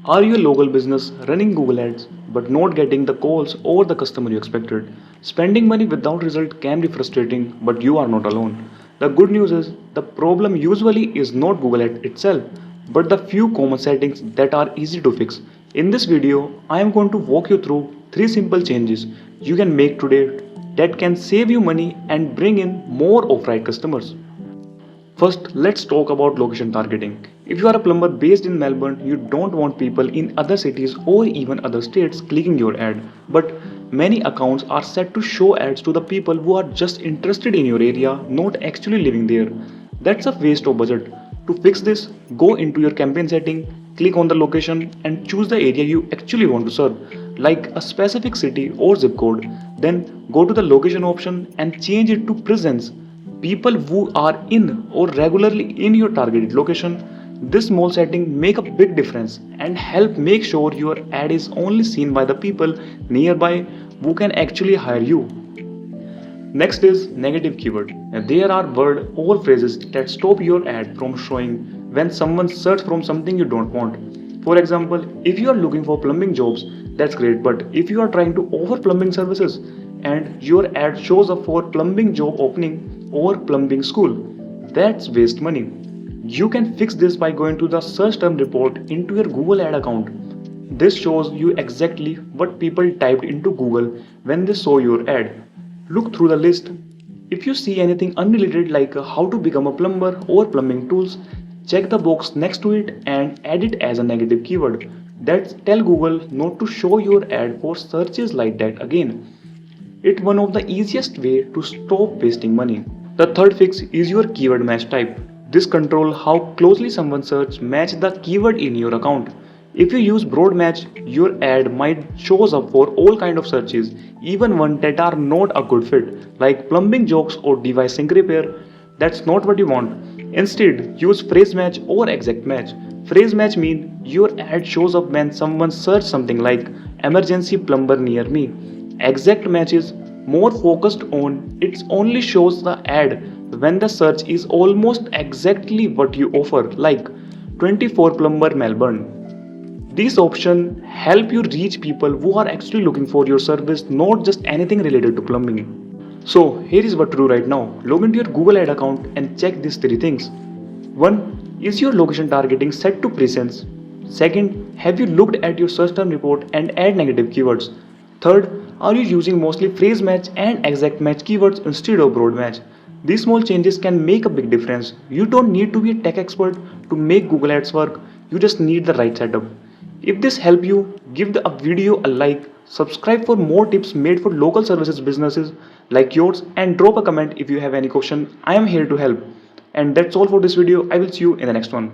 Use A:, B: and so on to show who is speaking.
A: Are you a local business running Google Ads but not getting the calls or the customer you expected? Spending money without result can be frustrating, but you are not alone. The good news is the problem usually is not Google Ads itself, but the few common settings that are easy to fix. In this video, I am going to walk you through 3 simple changes you can make today that can save you money and bring in more off-right customers. First, let's talk about location targeting. If you are a plumber based in Melbourne, you don't want people in other cities or even other states clicking your ad. But many accounts are set to show ads to the people who are just interested in your area, not actually living there. That's a waste of budget. To fix this, go into your campaign setting, click on the location and choose the area you actually want to serve, like a specific city or zip code. Then go to the location option and change it to presence. People who are in or regularly in your targeted location. This small setting make a big difference and help make sure your ad is only seen by the people nearby who can actually hire you. Next is negative keyword. Now, there are words or phrases that stop your ad from showing when someone searches from something you don't want. For example, if you are looking for plumbing jobs, that's great, but if you are trying to offer plumbing services and your ad shows up for plumbing job opening or plumbing school, that's waste money. You can fix this by going to the search term report into your Google ad account. This shows you exactly what people typed into Google when they saw your ad. Look through the list. If you see anything unrelated like how to become a plumber or plumbing tools, check the box next to it and add it as a negative keyword. That's tell Google not to show your ad for searches like that again. It's one of the easiest way to stop wasting money. The third fix is your keyword match type. This control how closely someone search match the keyword in your account. If you use broad match, your ad might shows up for all kind of searches, even one that are not a good fit, like plumbing jokes or device sync repair. That's not what you want. Instead, use phrase match or exact match. Phrase match mean your ad shows up when someone search something like emergency plumber near me. Exact match is more focused on it only shows the ad when the search is almost exactly what you offer, like 24 plumber Melbourne. These options help you reach people who are actually looking for your service, not just anything related to plumbing. So here is what to do right now. Log into your Google Ad account and check these 3 things. 1. Is your location targeting set to presence? Second, have you looked at your search term report and add negative keywords? Third, are you using mostly phrase match and exact match keywords instead of broad match? These small changes can make a big difference. You don't need to be a tech expert to make Google Ads work. You just need the right setup. If this helped you, give the video a like, subscribe for more tips made for local services businesses like yours, and drop a comment if you have any question. I am here to help. And that's all for this video. I will see you in the next one.